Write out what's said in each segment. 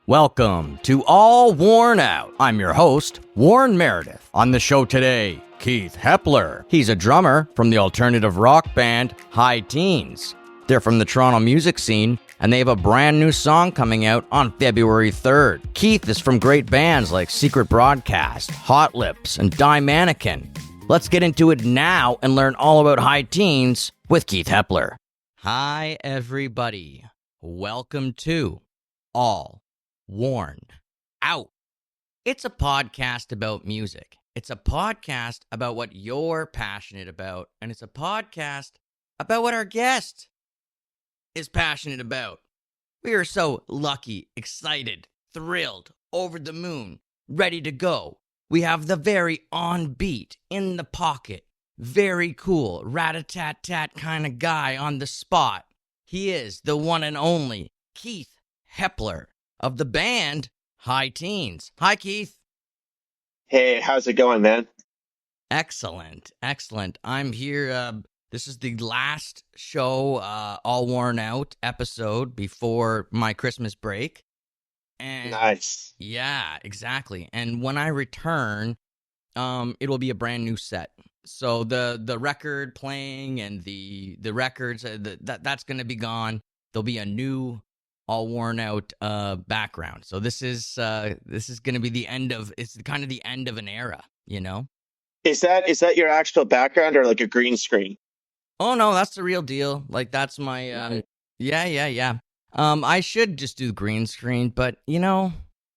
Welcome to All Worn Out. I'm your host, Warren Meredith. On the show today, Keith Heppler. He's a drummer from the alternative rock band HIGHTEENS. They're from the Toronto music scene, and they have a brand new song coming out on February 3rd. Keith is from great bands like Secret Broadcast, Hot Lips, and Die Mannequin. Let's get into it now and learn all about HIGHTEENS with Keith Heppler. Hi, everybody. Welcome to All Worn Out. It's a podcast about music. It's a podcast about what you're passionate about, and it's a podcast about what our guest is passionate about. We are so lucky, excited, thrilled, over the moon, ready to go. We have the very on beat, in the pocket, very cool, rat-a-tat-tat kind of guy on the spot. He is the one and only Keith Heppler of the band HIGHTEENS. Hi, Keith. Hey, how's it going, man? Excellent. I'm here. This is the last show, All Worn Out episode before my Christmas break. And Nice. yeah, exactly. And when I return, it will be a brand new set. So the record playing and the records that's going to be gone. There'll be a new All Worn Out background. So this is going to be the end of the end of an era, you know? Is that your actual background or like a green screen? Oh no, that's the real deal. Like that's my yeah. I should just do green screen, but you know,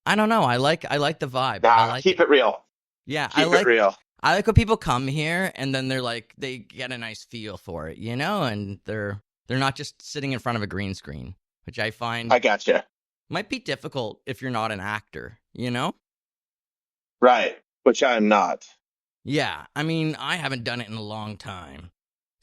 I don't know. I like the vibe. I like keep it real. Yeah, Keep it real. I like when people come here and then they're like they get a nice feel for it, you know, and they're not just sitting in front of a green screen, which I find I gotcha. might be difficult if you're not an actor, you know? Right, which I'm not. Yeah, I mean, I haven't done it in a long time.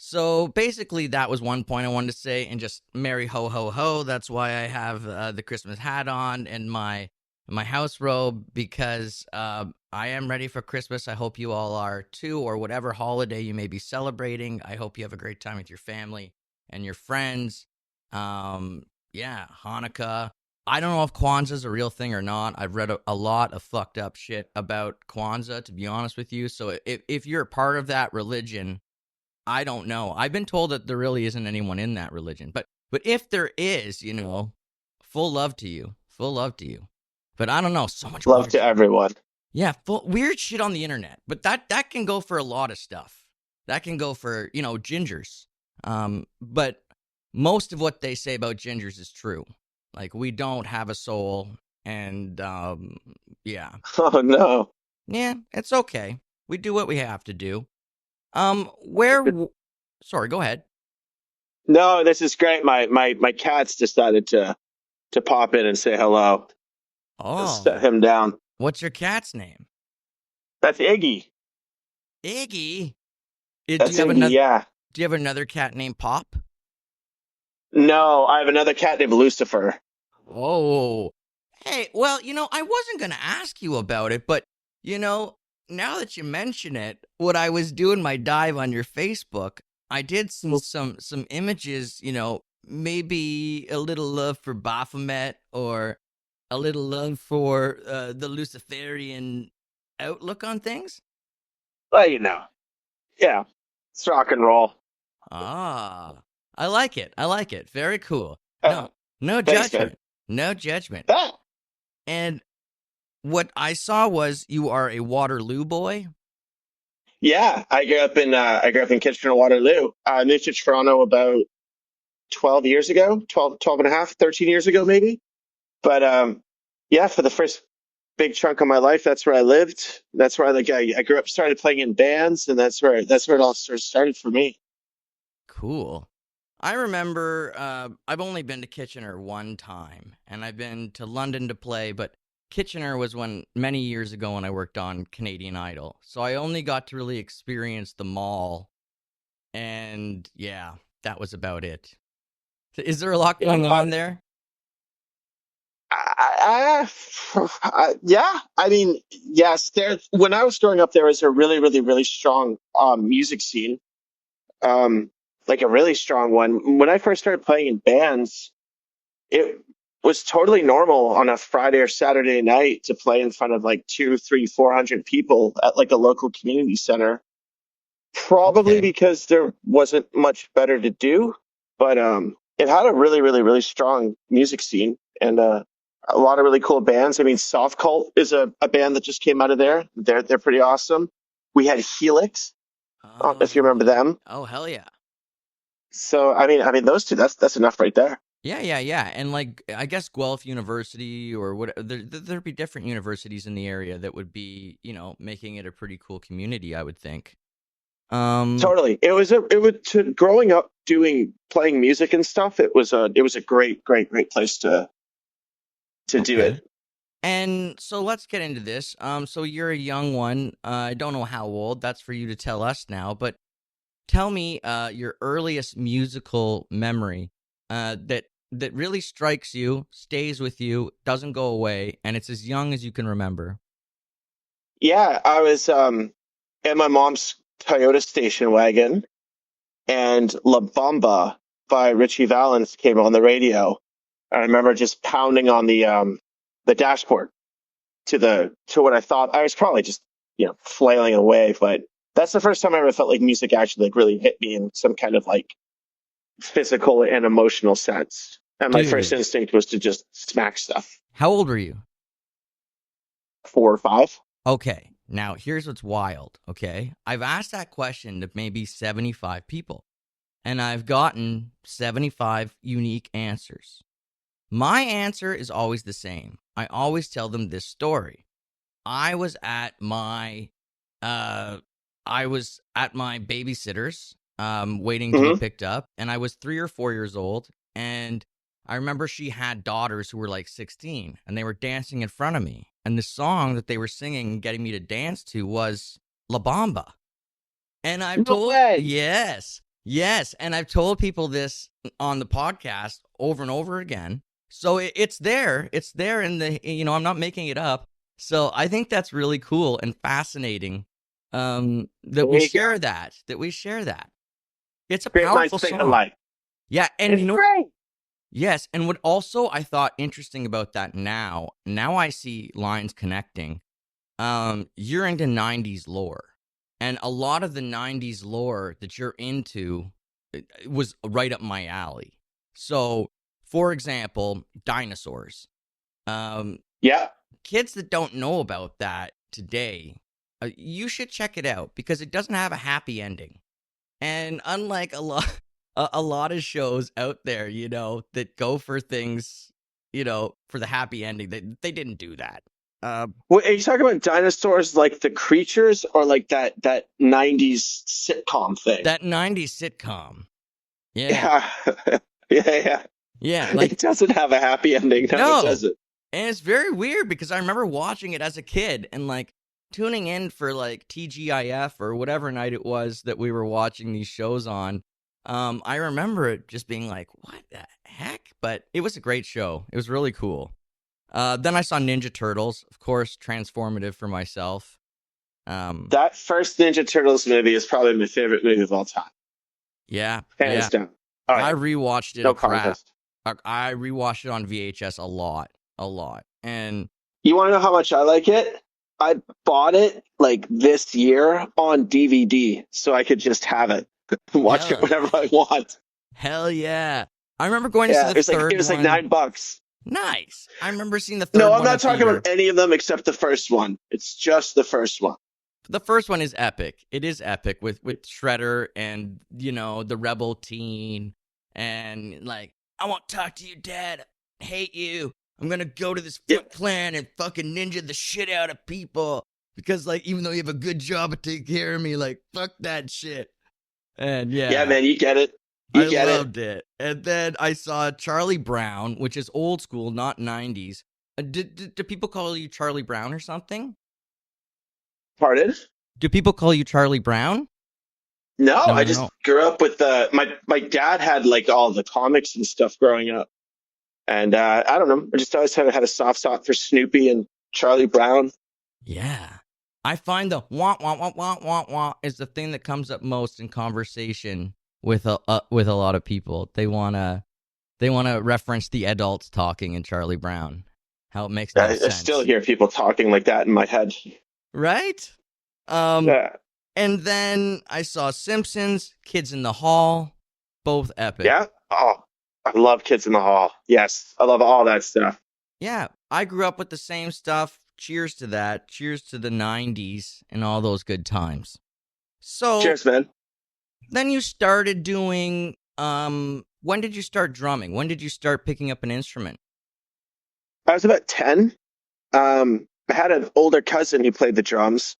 So basically, that was one point I wanted to say, and just merry ho ho ho. That's why I have the Christmas hat on and my house robe, because I am ready for Christmas. I hope you all are too, or whatever holiday you may be celebrating. I hope you have a great time with your family and your friends. Yeah, Hanukkah. I don't know if Kwanzaa is a real thing or not. I've read a lot of fucked up shit about Kwanzaa, to be honest with you. So if you're a part of that religion, I don't know. I've been told that there really isn't anyone in that religion. But if there is, you know, full love to you. Full love to you. But I don't know, so much Love weird to everyone. Yeah, weird shit on the internet. But that can go for a lot of stuff. That can go for, you know, gingers. But most of what they say about gingers is true. Like, we don't have a soul, and yeah. Oh no. Yeah, it's okay. We do what we have to do. Sorry, go ahead. No, this is great. My cats decided to pop in and say hello. Oh, Set him down. what's your cat's name? That's Iggy. Iggy? That's Iggy, yeah. Do you have another cat named Pop? No, I have another cat named Lucifer. Oh. Hey, well, you know, I wasn't going to ask you about it, but, you know, now that you mention it, what I was doing my dive on your Facebook, I did some images, you know, maybe a little love for Baphomet or a little love for the Luciferian outlook on things. Well, you know. Yeah. It's rock and roll. Ah, I like it. Very cool. Uh, No Thanks, judgment. man. No judgment. Ah, And what I saw was you are a Waterloo boy. yeah, I grew up in Kitchener, Waterloo. I moved to Toronto about 12 years ago, 12 and a half, 13 years ago, maybe. But yeah, for the first big chunk of my life, that's where I lived. That's where I grew up, started playing in bands, and that's where it all sort of started for me. Cool. I remember I've only been to Kitchener one time, and I've been to London to play, but Kitchener was many years ago when I worked on Canadian Idol. So I only got to really experience the mall, and yeah, that was about it. Is there a lot going on there? Yeah, I mean, yes. When I was growing up, there was a really, really, really strong music scene. Like a really strong one. When I first started playing in bands, it was totally normal on a Friday or Saturday night to play in front of like 200, 300, 400 people at like a local community center. Probably Okay. because there wasn't much better to do, but it had a really, really, really strong music scene and a lot of really cool bands. I mean, Soft Cult is a band that just came out of there. They're pretty awesome. We had Helix, if you remember Oh, them. oh, hell yeah. So I mean, those two. That's enough right there. Yeah, yeah, yeah. And like, I guess Guelph University or what, there'd be different universities in the area that would be, making it a pretty cool community, I would think. Um, Totally. It was to growing up doing playing music and stuff. It was a great, great, great place to do okay. it. And so let's get into this. So you're a young one. I don't know how old. That's for you to tell us now. But tell me, your earliest musical memory, that really strikes you, stays with you, doesn't go away, and it's as young as you can remember. Yeah, I was in my mom's Toyota station wagon, and La Bamba by Richie Valens came on the radio. I remember just pounding on the dashboard to what I thought I was probably just flailing away, but that's the first time I ever felt like music actually like really hit me in some kind of like physical and emotional sense. And my first Dude, instinct was to just smack stuff. how old were you? 4 or 5. Okay, now here's what's wild, okay? I've asked that question to maybe 75 people, and I've gotten 75 unique answers. My answer is always the same. I always tell them this story. I was at my uh I was at my babysitter's waiting to be Hmm. picked up, and I was 3 or 4 years old, and I remember she had daughters who were like 16, and they were dancing in front of me. And the song that they were singing and getting me to dance to was La Bamba. And I've No told, way. yes, yes. And I've told people this on the podcast over and over again. So it's there. It's there in the, I'm not making it up. So I think that's really cool and fascinating, that we There you go. share that we share that. It's a Great minds powerful think song. alike. Yeah. And It's great. yes. And what also I thought interesting about that now I see lines connecting. You're into 90s lore. And a lot of the 90s lore that you're into was right up my alley. So, for example, dinosaurs. Um, Yeah. Kids that don't know about that today, you should check it out because it doesn't have a happy ending. And unlike a lot, a lot of shows out there, that go for things, for the happy ending, they didn't do that. Uh, Wait, are you talking about dinosaurs like the creatures or like that 90s sitcom thing? that 90s sitcom. Yeah. Yeah. Yeah, yeah. Yeah. It Like, doesn't have a happy ending. No, it no. doesn't. And it's very weird because I remember watching it as a kid and like tuning in for like TGIF or whatever night it was that we were watching these shows on. I remember it just being like, what the heck? But it was a great show. It was really cool. Then I saw Ninja Turtles, of course, transformative for myself. Um, That first Ninja Turtles movie is probably my favorite movie of all time. yeah, Hands yeah. down. All I right. rewatched it No a crap. contest. I rewatched it on VHS a lot. And You want to know how much I like it? I bought it like this year on DVD so I could just have it, watch it hell whenever yeah. I want. Hell yeah. I remember going to see Yeah, the it third was like one. $9. Nice. I remember seeing the No, third I'm one not in talking theater. about any of them except the first one. It's just the first one. The first one is epic. It is epic with Shredder and, the rebel teen and like, I won't talk to you, Dad. I hate you. I'm gonna go to this Yep. Foot Clan and fucking ninja the shit out of people. Because like even though you have a good job of taking care of me, like fuck that shit. And Yeah, yeah. man, you get it. I You get it. loved it. And then I saw Charlie Brown, which is old school, not 90s. Do people call you Charlie Brown or something? Pardon? Do people call you Charlie Brown? No, No, I no, just no. grew up with my dad had like all the comics and stuff growing up. And I don't know. I just always had a soft spot for Snoopy and Charlie Brown. Yeah. I find the wah, wah, wah, wah, wah, wah is the thing that comes up most in conversation with a lot of people. They want to They want to reference the adults talking in Charlie Brown. How it makes no I still sense. hear people talking like that in my head. Right? Yeah. And then I saw Simpsons, Kids in the Hall, both epic. Yeah. Oh, I love Kids in the Hall. Yes, I love all that stuff. Yeah, I grew up with the same stuff. Cheers to that. Cheers to the 90s and all those good times. So Cheers, man. then you started doing, when did you start drumming? When did you start picking up an instrument? I was about 10. I had an older cousin who played the drums.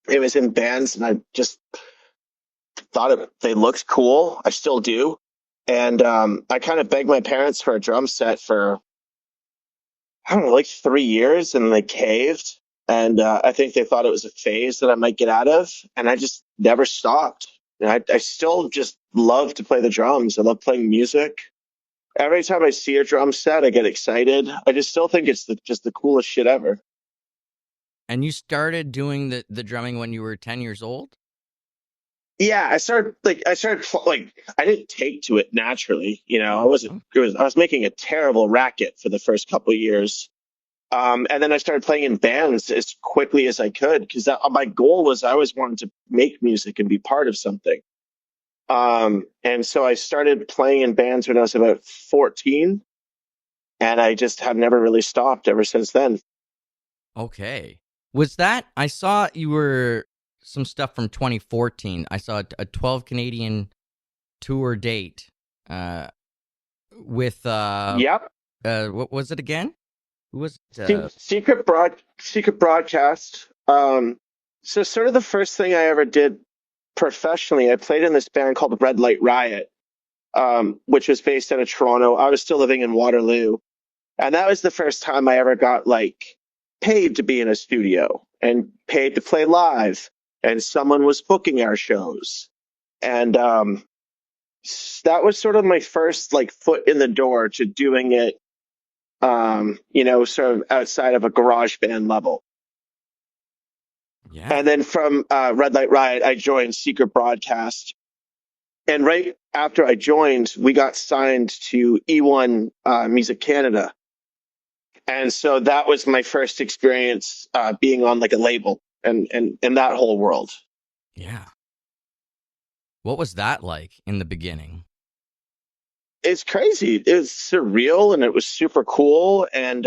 It was in bands, and I just thought they looked cool. I still do. And I kind of begged my parents for a drum set for, I don't know, like 3 years, and they caved. And I think they thought it was a phase that I might get out of. And I just never stopped. And I still just love to play the drums. I love playing music. Every time I see a drum set, I get excited. I just still think it's just the coolest shit ever. And you started doing the drumming when you were 10 years old? Yeah, I didn't take to it naturally. I was making a terrible racket for the first couple of years. And then I started playing in bands as quickly as I could, because my goal was I always wanted to make music and be part of something. And so I started playing in bands when I was about 14, and I just have never really stopped ever since then. Okay. Was that, I saw you were some stuff from 2014. I saw a 12 Canadian tour date with, Yep. what was it again? Who was it? Secret broadcast. So sort of the first thing I ever did professionally, I played in this band called Red Light Riot, which was based out of Toronto. I was still living in Waterloo, and that was the first time I ever got paid to be in a studio and paid to play live, and someone was booking our shows, and that was sort of my first foot in the door to doing it, sort of outside of a garage band level. Yeah. And then from Red Light Riot, I joined Secret Broadcast. And right after I joined, we got signed to E1 Music Canada. And so that was my first experience being on a label and that whole world. Yeah. What was that like in the beginning? It's crazy. It was surreal, and it was super cool. And,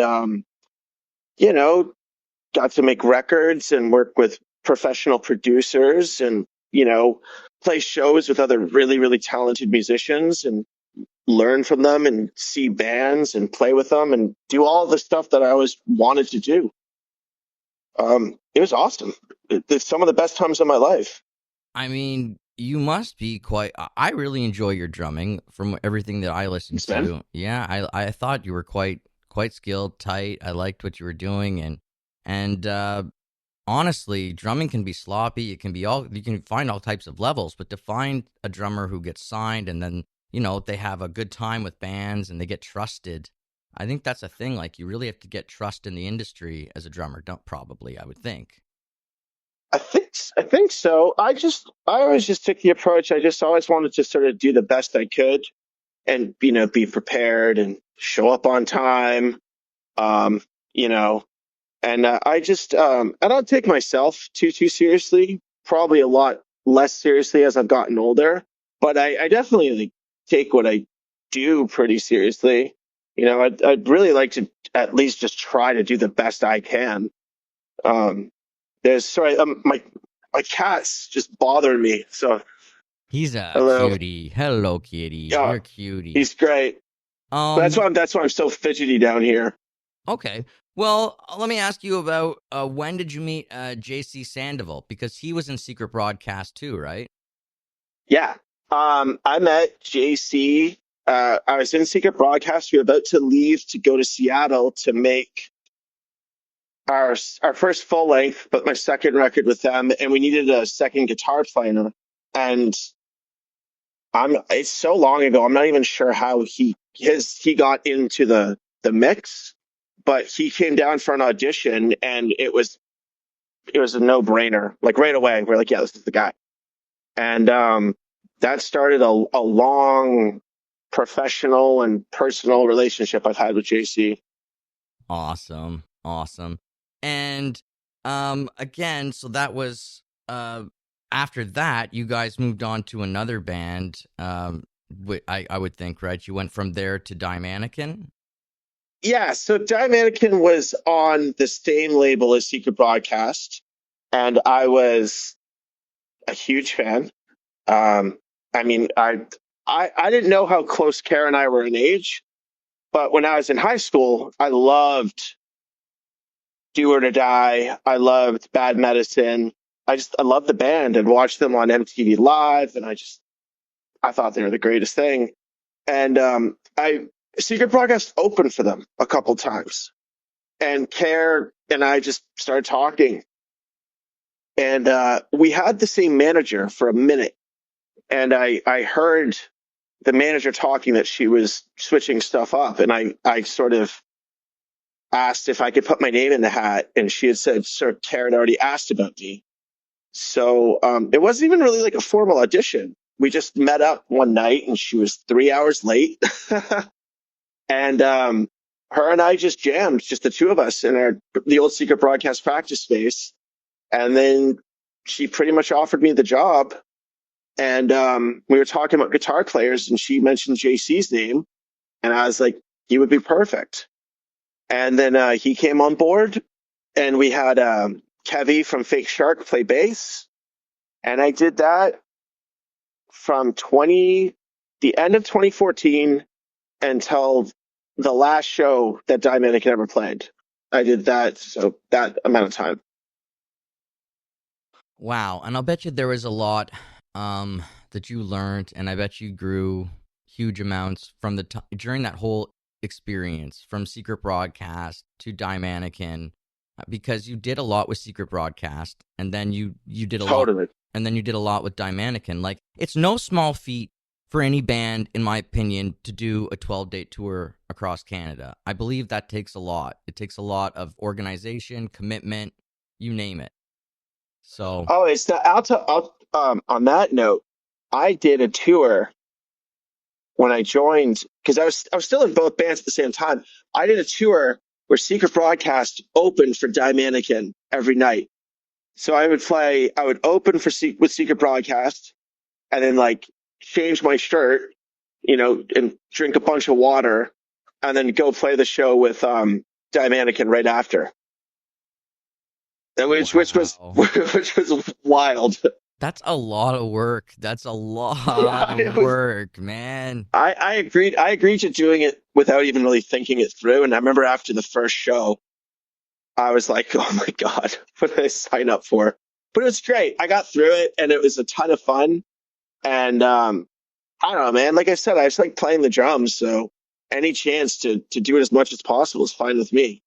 got to make records and work with professional producers and, play shows with other really, really talented musicians and learn from them and see bands and play with them and do all the stuff that I always wanted to do. It was awesome. It's some of the best times of my life. I mean, you must be quite. I really enjoy your drumming from everything that I listened Thanks, to. man. Yeah, I thought you were quite skilled, tight. I liked what you were doing, and honestly, drumming can be sloppy. It can be all. You can find all types of levels, but to find a drummer who gets signed and then they have a good time with bands and they get trusted. I think that's a thing. Like, you really have to get trust in the industry as a drummer. Don't probably, I would think. I think so. I always just took the approach. I just always wanted to sort of do the best I could and, be prepared and show up on time. Um, you know, and I don't take myself too seriously, probably a lot less seriously as I've gotten older, but I definitely take what I do pretty seriously. I'd really like to at least just try to do the best I can. Um, my cat's just bothering me. So He's a hello. cutie. Hello, kitty. Yeah, You're a cutie. he's great. That's Um. why I'm so fidgety down here. Okay. Well, let me ask you about when did you meet JC Sandoval? Because he was in Secret Broadcast too, right? Yeah. I met JC. I was in Secret Broadcast. We were about to leave to go to Seattle to make our first full length, but my second record with them, and we needed a second guitar player. And it's so long ago. I'm not even sure how he got into the mix, but he came down for an audition, and it was a no brainer. Like right away, we're like, yeah, this is the guy. And that started a long professional and personal relationship I've had with JC. Awesome. Awesome. And again, so that was after that you guys moved on to another band. I would think, right? You went from there to Die Mannequin? Yeah, so Die Mannequin was on the same label as Secret Broadcast, and I was a huge fan. Um, I mean, I didn't know how close Kara and I were in age, but when I was in high school, I loved Do or to Die. I loved Bad Medicine. I loved the band and watched them on MTV Live, and I thought they were the greatest thing. And I Secret Broadcast opened for them a couple times, and Care and I just started talking, and we had the same manager for a minute, and I heard the manager talking that she was switching stuff up, and I sort of asked if I could put my name in the hat, and she had said, "Sir, Karen already asked about me." So it wasn't even really like a formal audition. We just met up one night, and she was 3 hours late, and her and I just jammed, just the two of us in the old Secret Broadcast practice space, and then she pretty much offered me the job. And we were talking about guitar players, and she mentioned JC's name, and I was like, he would be perfect. And then he came on board, and we had Kevy from Fake Shark play bass, and I did that from the end of 2014 until the last show that Die Mannequin ever played. I did that, so that amount of time. Wow. And I'll bet you there was a lot that you learned, and I bet you grew huge amounts from during that whole experience, from Secret Broadcast to Die Mannequin, because you did a lot with Secret Broadcast, and then you did a lot, Totally. and then you did a lot with Die Mannequin. Like, it's no small feat for any band, in my opinion, to do a 12-date tour across Canada. I believe that takes a lot. It takes a lot of organization, commitment, you name it. So, Oh, it's the on that note, I did a tour when I joined, because I was still in both bands at the same time. I did a tour where Secret Broadcast opened for Die Mannequin every night. So I would open with Secret Broadcast, and then like change my shirt, and drink a bunch of water, and then go play the show with Die Mannequin right after. Which was wow. which was wild. That's a lot of work. That's a lot Yeah, of work, man. I agreed to doing it without even really thinking it through. And I remember after the first show, I was like, oh my God, what did I sign up for? But it was great. I got through it, and it was a ton of fun. And I don't know, man. Like I said, I just like playing the drums. So any chance to do it as much as possible is fine with me.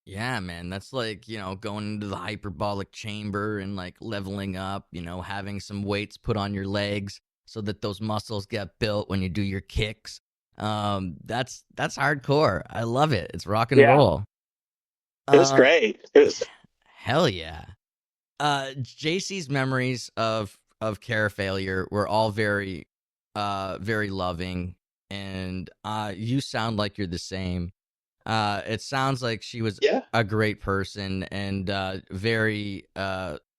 Yeah, man. That's like, going into the hyperbolic chamber and like leveling up, having some weights put on your legs so that those muscles get built when you do your kicks. That's hardcore. I love it. It's rock and Yeah, roll. it was Uh, great. It was, Hell yeah. JC's memories of Care Failure were all very very loving, and you sound like you're the same. It sounds like she was yeah, a great person and very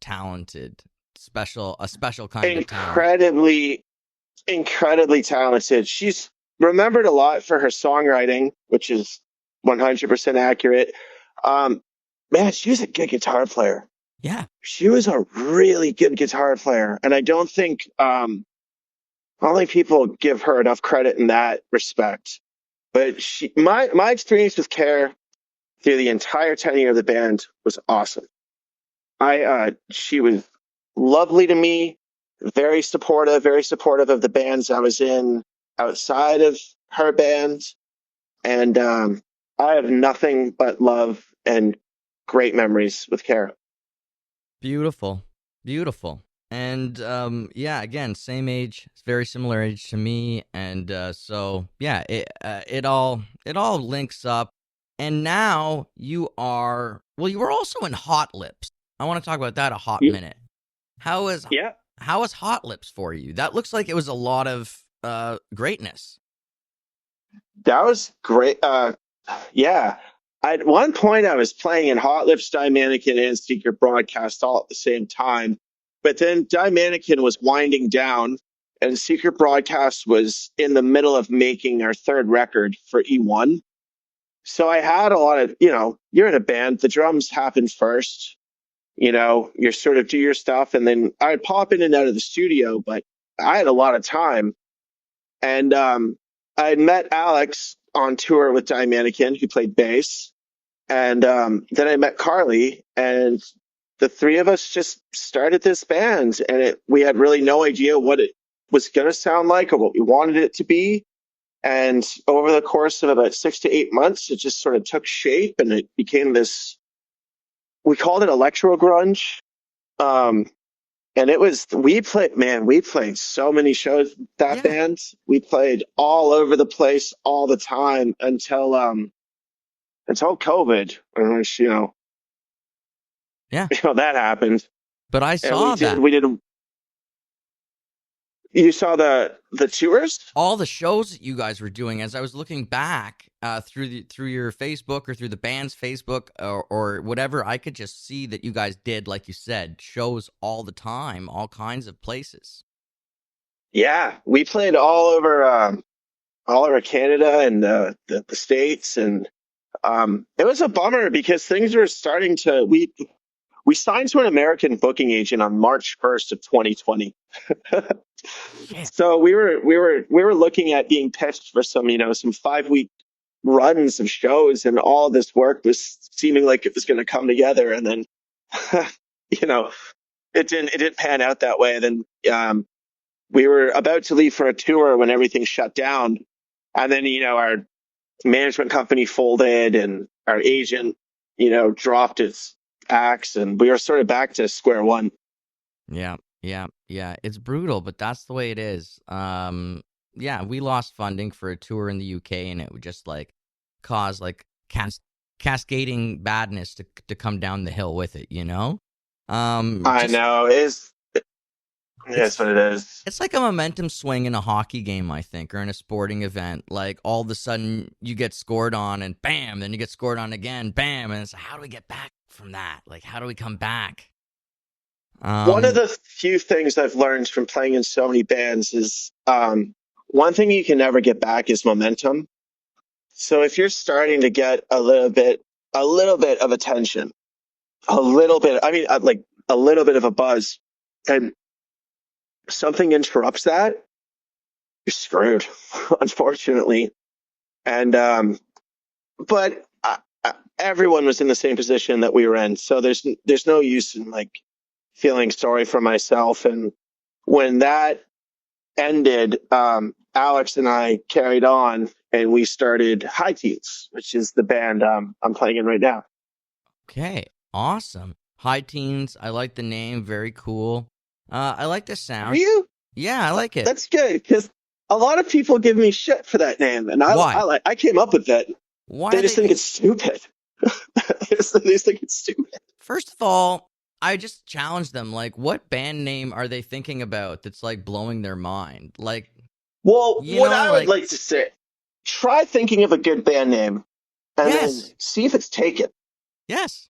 talented, a special kind of talent. incredibly, incredibly talented. She's remembered a lot for her songwriting, which is 100% accurate. Um, Man, she was a good guitar player. Yeah. She was a really good guitar player, and I don't think people give her enough credit in that respect. But my experience with Care through the entire tenure of the band was awesome. She was lovely to me, very supportive of the bands I was in outside of her band, and I have nothing but love and great memories with Kara. Beautiful. Beautiful. And yeah, again, same age, very similar age to me, and so yeah, it all links up. And now you were also in Hot Lips. I want to talk about that a hot Y- minute. How is Yeah, how was Hot Lips for you? That looks like it was a lot of greatness. That was great. Yeah. At one point, I was playing in Hot Lips, Die Mannequin, and Secret Broadcast all at the same time. But then Die Mannequin was winding down, and Secret Broadcast was in the middle of making our third record for E1. So I had a lot of, you're in a band, the drums happen first, you sort of do your stuff, and then I'd pop in and out of the studio, but I had a lot of time. And I met Alex on tour with Die Mannequin, who played bass. And then I met Carly, and the three of us just started this band. And we had really no idea what it was going to sound like or what we wanted it to be. And over the course of about 6 to 8 months, it just sort of took shape, and it became this, we called it electro grunge. Um, and we played so many shows with that Yeah. band. We played all over the place all the time until COVID, in which, Yeah. that happened. But I And saw that. You saw the tours? All the shows that you guys were doing, as I was looking back through your Facebook or through the band's Facebook or whatever, I could just see that you guys did, like you said, shows all the time, all kinds of places. Yeah, we played all over Canada and the States, and it was a bummer because things were starting to we signed to an American booking agent on March 1st of 2020. Yeah. So we were looking at being pitched for some 5-week runs of shows, and all this work was seeming like it was going to come together, and then you know it didn't pan out that way. Then we were about to leave for a tour when everything shut down, and then our management company folded, and our agent dropped its axe, and we were sort of back to square one. Yeah, yeah. It's brutal, but that's the way it is. Yeah, we lost funding for a tour in the UK, and it would just like cause like cascading badness to come down the hill with it. I Just know it's what it is. it's like a momentum swing in a hockey game, I think, or in a sporting event. Like all of a sudden you get scored on, and bam, then you get scored on again, bam, and it's how do we get back from that? Like how do we come back? One of Um, the few things I've learned from playing in so many bands is one thing you can never get back is momentum. So if you're starting to get a little bit of attention, a little bit, I mean, like a little bit of a buzz, and something interrupts that, you're screwed, unfortunately. And but everyone was in the same position that we were in, so there's no use in like feeling sorry for myself. And when that ended, Alex and I carried on, and we started HIGHTEENS, which is the band I'm playing in right now. okay, awesome. High Teens, I like the name, very cool. I like the Are sound. you? Yeah, I like it. That's good, because a lot of people give me shit for that name, and Why? I came up with that. Why They are just they? think it's stupid. They just think it's stupid. First of all, I just challenge them. Like, what band name are they thinking about that's like blowing their mind? Like, Well, what I would like, like to say, try thinking of a good band name, and then yes, see if it's taken. yes.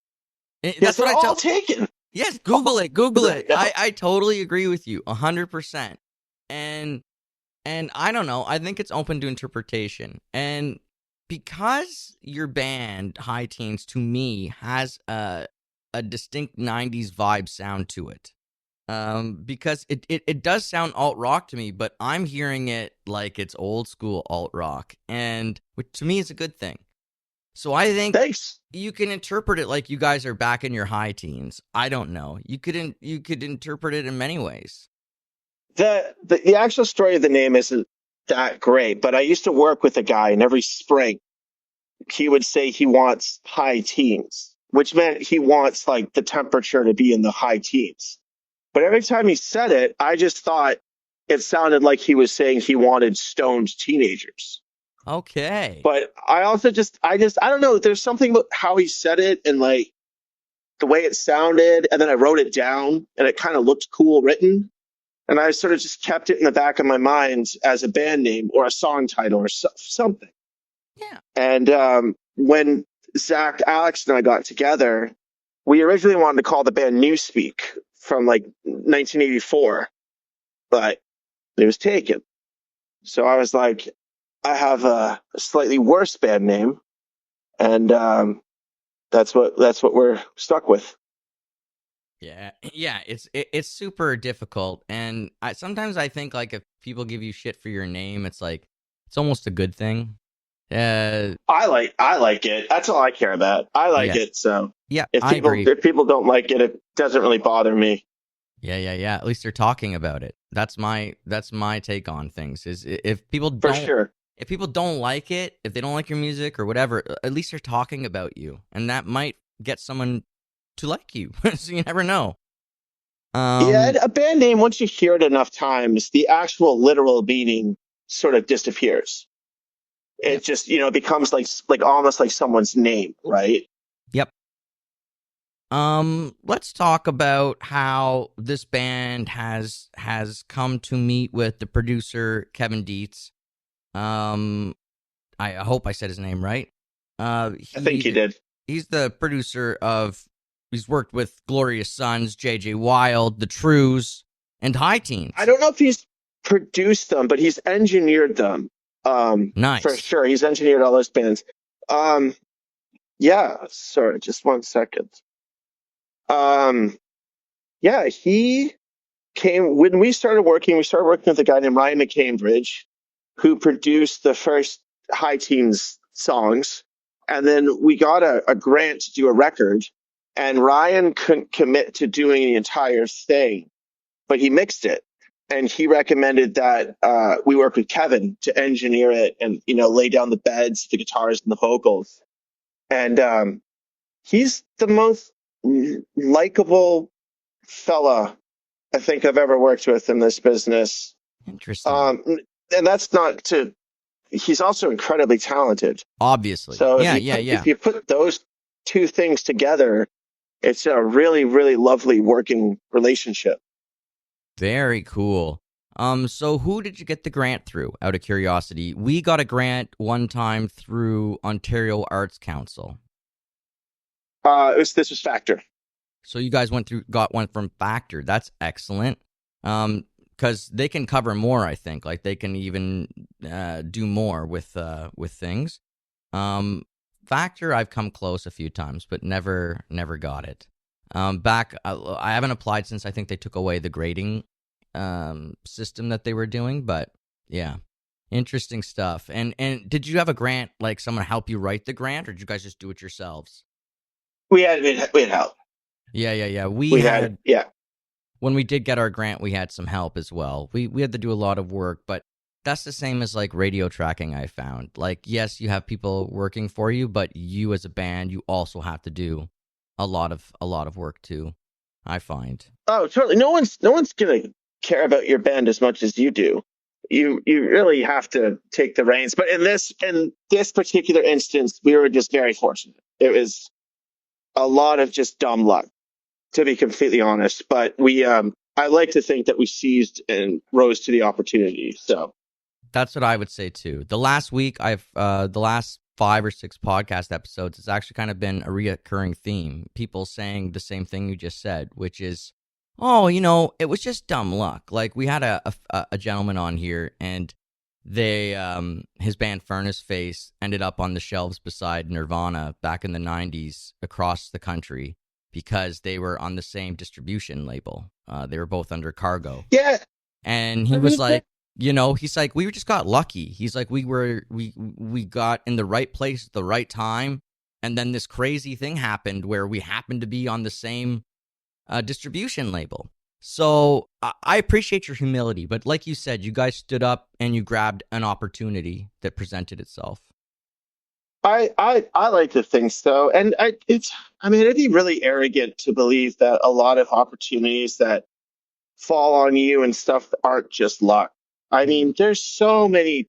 Yes, That's what they're I all tell. taken. Yes, Google it. Google it. No. I totally agree with you, 100%. And I don't know. I think it's open to interpretation. And because your band, High Teens, to me, has a distinct 90s vibe sound to it. Because it does sound alt rock to me, but I'm hearing it like it's old school alt rock, and which to me is a good thing. So I think Thanks. you can interpret it like you guys are back in your high teens. I don't know. You could interpret it in many ways. The actual story of the name isn't that great, but I used to work with a guy, and every spring he would say he wants high teens, which meant he wants like the temperature to be in the high teens. But every time he said it, I just thought it sounded like he was saying he wanted stoned teenagers. Okay. But I don't know. There's something about how he said it, and like the way it sounded. And then I wrote it down, and it kind of looked cool written. And I sort of just kept it in the back of my mind as a band name or a song title or something. Yeah. And when Zach, Alex, and I got together, we originally wanted to call the band Newspeak from like 1984, but it was taken. So I was like, I have a slightly worse band name, and that's what we're stuck with. Yeah, yeah, it's super difficult, and sometimes I think like if people give you shit for your name, it's like it's almost a good thing. Uh, I like it. That's all I care about. I like yeah, it. So yeah, if I people agree. if people don't like it, it doesn't really bother me. Yeah, yeah, yeah. At least they're talking about it. That's my take on things. Is if people For don't sure. if people don't like it, if they don't like your music or whatever, at least they're talking about you, and that might get someone to like you. So you never know. Yeah, Um, a band name, once you hear it enough times, the actual literal meaning sort of disappears. It yep, just, becomes like almost like someone's name, right? yep. Let's talk about how this band has come to meet with the producer Kevin Dietz. Um, I hope I said his name right. I think you did. He's the producer of. He's worked with Glorious Sons, J.J. Wilde, The Trues, and High I Teens. don't know if he's produced them, but he's engineered them. For Nice. sure. He's engineered all those bands. Um, yeah, sorry, just 1 second. Um, yeah, he came when we started working with a guy named Ryan McCambridge, who produced the first High Teens songs. And then we got a grant to do a record, and Ryan couldn't commit to doing the entire thing, but he mixed it. And he recommended that we work with Kevin to engineer it and lay down the beds, the guitars, and the vocals. And he's the most likable fella I think I've ever worked with in this business. Interesting. Um, and that's not to. He's also incredibly talented. Obviously. So if Yeah, you yeah, put if yeah. you put those two things together, it's a really really lovely working relationship. Very cool. So who did you get the grant through, out of curiosity? We got a grant one time through Ontario Arts Council. This was Factor. So you guys got one from Factor. That's excellent. Because they can cover more, I think. Like they can even do more with things. Factor, I've come close a few times, but never got it. I haven't applied since I think they took away the grading system that they were doing. But yeah, interesting stuff. And did you have a grant, like someone help you write the grant, or did you guys just do it yourselves? We had help. Yeah, yeah, yeah. We We had had yeah. when we did get our grant, we had some help as well. We had to do a lot of work, but that's the same as like radio tracking. I found, like, yes, you have people working for you, but you as a band, you also have to do a lot of work too. I find. Oh, totally. No one's gonna care about your band as much as you do. You really have to take the reins. But in this particular instance, we were just very fortunate. It was a lot of just dumb luck, to be completely honest. But I like to think that we seized and rose to the opportunity. So That's what I would say too. The last week, the last 5 or 6 podcast episodes, it's actually kind of been a reoccurring theme. People saying the same thing you just said, which is, oh, it was just dumb luck. Like we had a gentleman on here, and his band Furnace Face ended up on the shelves beside Nirvana back in the '90s across the country because they were on the same distribution label. They were both under Cargo. yeah, And he I was mean, like, he's like, we just got lucky. He's like, we got in the right place at the right time, and then this crazy thing happened where we happened to be on the same distribution label. So I appreciate your humility, but like you said, you guys stood up and you grabbed an opportunity that presented itself. I like to think so, and it'd be really arrogant to believe that a lot of opportunities that fall on you and stuff aren't just luck. I Mm. mean, there's so many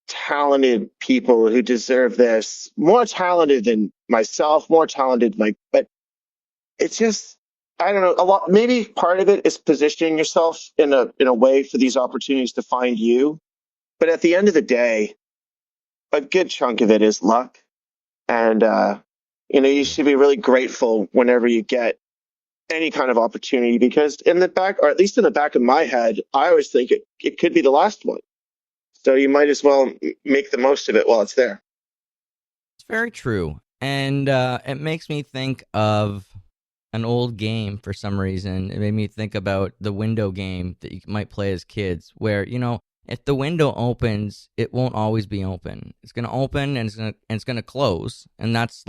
talented people who deserve this, more talented than myself, more talented but it's just I don't know, a lot maybe part of it is positioning yourself in a way for these opportunities to find you. But at the end of the day, a good chunk of it is luck. And, you should be really grateful whenever you get any kind of opportunity because in the back, or at least in the back of my head, I always think it could be the last one. So you might as well make the most of it while it's there. It's very true. And it makes me think of an old game for some reason. It made me think about the window game that you might play as kids, where, if the window opens, it won't always be open. It's going to open and it's going to close. And that's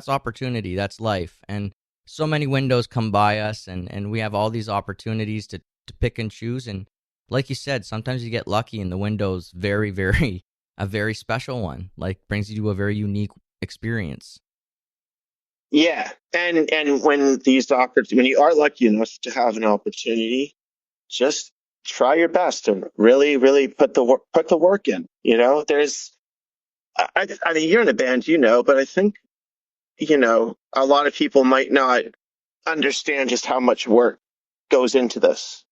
opportunity. That's life. And so many windows come by us and we have all these opportunities to pick and choose. And like you said, sometimes you get lucky and the window's very, very, a very special one, like brings you to a very unique experience. Yeah. And when when you are lucky enough to have an opportunity, just try your best and really, really put the work in. I mean, you're in a band, but I think, a lot of people might not understand just how much work goes into this.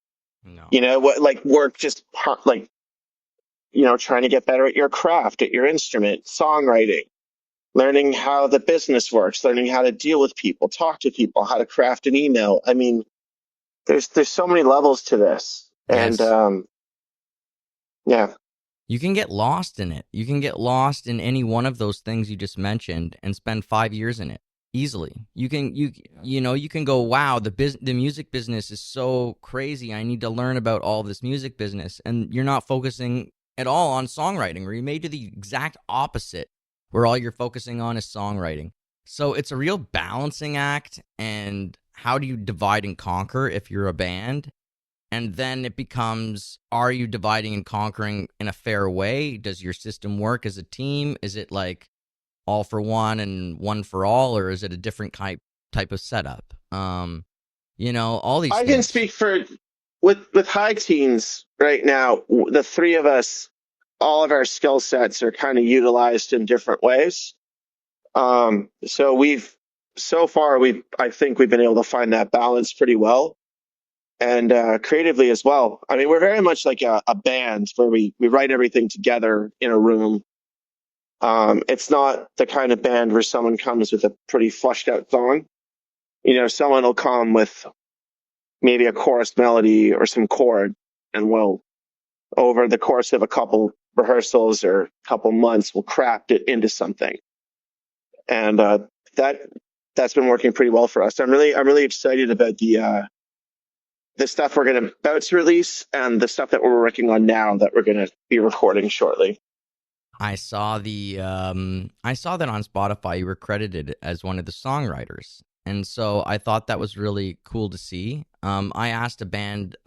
No. What, like work, just like, trying to get better at your craft, at your instrument, songwriting, learning how the business works, learning how to deal with people, talk to people, how to craft an email. I mean, there's so many levels to this. And, Yes. yeah. You can get lost in it. You can get lost in any one of those things you just mentioned and spend 5 years in it easily. You can go, wow, the music business is so crazy. I need to learn about all this music business, and you're not focusing at all on songwriting, or you may do the exact opposite, where all you're focusing on is songwriting. So it's a real balancing act. And how do you divide and conquer if you're a band? And then it becomes, are you dividing and conquering in a fair way? Does your system work as a team? Is it like all for one and one for all, or is it a different type of setup? All these I things. can speak for with High Teens right now. The three of us, all of our skill sets are kind of utilized in different ways. So far I think we've been able to find that balance pretty well. And creatively as well. I mean, we're very much like a band where we write everything together in a room. It's not the kind of band where someone comes with a pretty flushed out song. Someone will come with maybe a chorus melody or some chord, and we'll, over the course of a couple rehearsals or a couple months, we'll craft it into something. And that's been working pretty well for us. I'm really excited about the stuff we're about to release and the stuff that we're working on now that we're going to be recording shortly. I saw that on Spotify you were credited as one of the songwriters, and so I thought that was really cool to see. I asked a band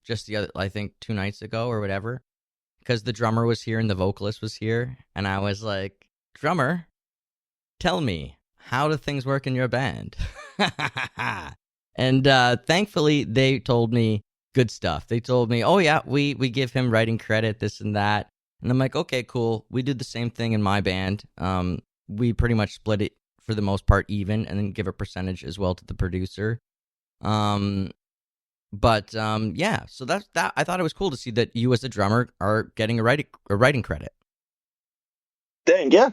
just the other, I think 2 nights ago or whatever, because the drummer was here and the vocalist was here, and I was like, drummer, tell me, how do things work in your band? And thankfully, they told me good stuff. They told me, oh, yeah, we give him writing credit, this and that. And I'm like, okay, cool. We did the same thing in my band. We pretty much split it for the most part even, and then give a percentage as well to the producer. Yeah, so that's that. I thought it was cool to see that you as a drummer are getting a writing credit. Dang, yeah.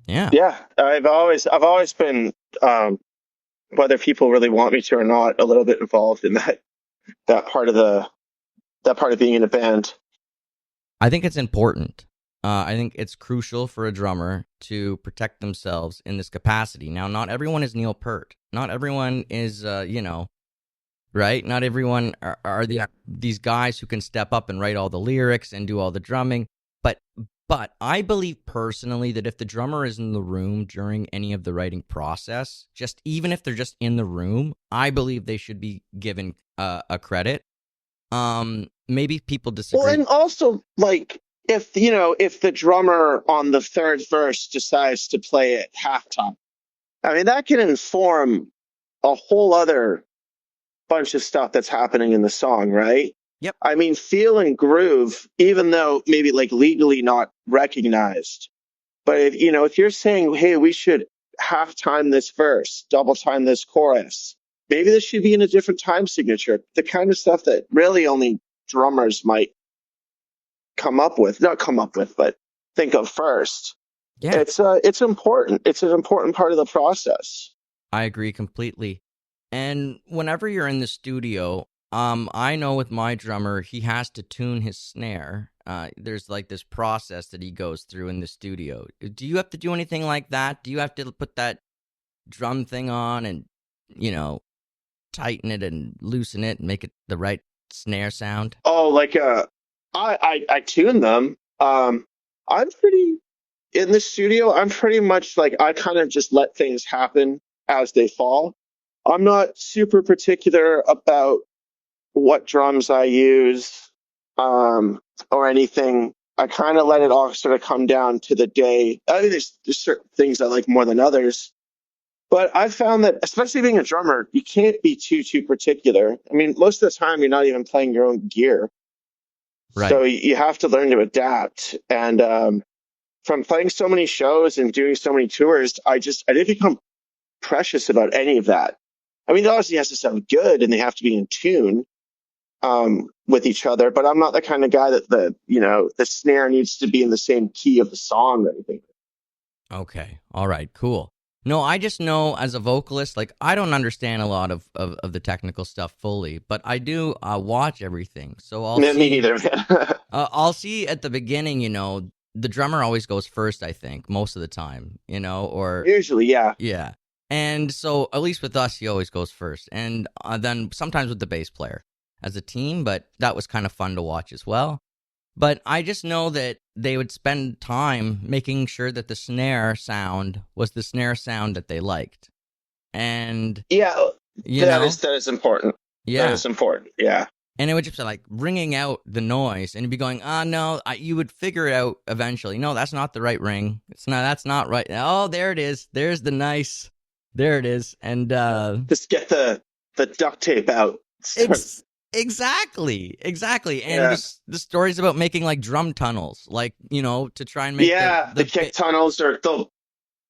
Yeah. I've always been, whether people really want me to or not, a little bit involved in that part of being in a band. I think it's important. I think it's crucial for a drummer to protect themselves in this capacity. Now, not everyone is Neil Peart. Not everyone is, right? Not everyone are these guys who can step up and write all the lyrics and do all the drumming. But I believe personally that if the drummer is in the room during any of the writing process, even if they're just in the room, I believe they should be given a credit. Maybe people disagree. Well, and also, like, if the drummer on the third verse decides to play at halftime, I mean, that can inform a whole other bunch of stuff that's happening in the song, right? Yep. I mean, feel and groove, even though maybe like legally not recognized. But if you're saying, hey, we should half time this verse, double time this chorus, maybe this should be in a different time signature. The kind of stuff that really only drummers might not come up with, but think of first. Yeah, It's important. It's an important part of the process. I agree completely. And whenever you're in the studio, I know with my drummer, he has to tune his snare. There's like this process that he goes through in the studio. Do you have to do anything like that? Do you have to put that drum thing on and, you know, tighten it and loosen it and make it the right snare sound? Oh, like I tune them. I'm pretty in the studio. I'm pretty much like I kind of just let things happen as they fall. I'm not super particular about what drums I use, or anything. I kind of let it all sort of come down to the day. I mean, there's certain things I like more than others, but I've found that, especially being a drummer, you can't be too particular. I mean, most of the time you're not even playing your own gear, Right. so you have to learn to adapt. And from playing so many shows and doing so many tours, I didn't become precious about any of that. I mean, it obviously has to sound good and they have to be in tune, with each other, but I'm not the kind of guy that the snare needs to be in the same key of the song or anything. Okay. All right. Cool. No, I just know as a vocalist, like I don't understand a lot of the technical stuff fully, but I do watch everything. So Me neither, man. I'll see at the beginning, you know, the drummer always goes first, I think, most of the time, you know, or Usually, yeah. yeah. And so at least with us, he always goes first. And then sometimes with the bass player as a team, but that was kind of fun to watch as well. But I just know that they would spend time making sure that the snare sound was the snare sound that they liked. And, Yeah, you know, that is important. That yeah. is important. Yeah. And it would just be like ringing out the noise, and you'd be going, no, you would figure it out eventually. No, that's not the right ring. That's not right. Oh, there it is. There's the nice, there it is. And, Just get the duct tape out. exactly. And Yeah. the stories about making like drum tunnels, like, you know, to try and make The kick tunnels, or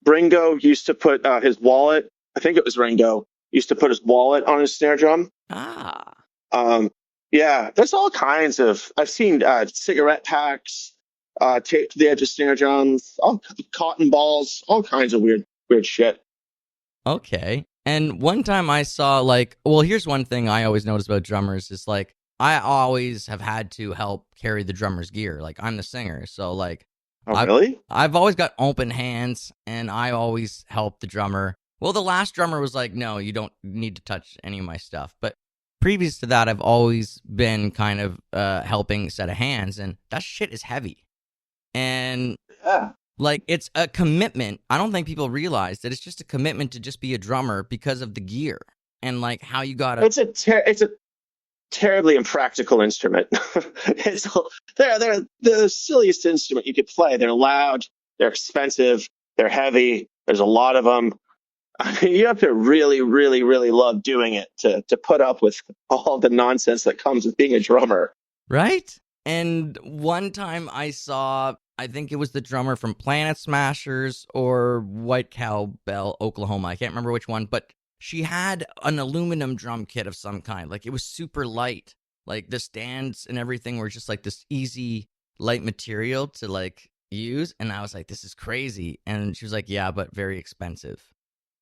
Ringo used to put his wallet. I think it was Ringo used to put his wallet on his snare drum. Yeah, there's all kinds of. I've seen cigarette packs taped to the edge of snare drums, all cotton balls, all kinds of weird shit. Okay. And one time I saw like, well, here's one thing I always notice about drummers is like, I always have had to help carry the drummer's gear. Like I'm the singer. So like, Really? I've always got open hands and I always help the drummer. Well, the last drummer was like, no, you don't need to touch any of my stuff. But previous to that, I've always been kind of helping set of hands, and that shit is heavy. And Yeah. like, it's a commitment. I don't think people realize that it's just a commitment to just be a drummer because of the gear and like how you gotta. It's a terribly impractical instrument. They're the silliest instrument you could play. They're loud, they're expensive, they're heavy. There's a lot of them. I mean, you have to really, really, really love doing it to put up with all the nonsense that comes with being a drummer. Right? And one time I saw, I think it was the drummer from Planet Smashers or White Cowbell, Oklahoma. I can't remember which one, but she had an aluminum drum kit of some kind. Like it was super light. Like the stands and everything were just like this easy, light material to like use. And I was like, this is crazy. And she was like, yeah, but very expensive.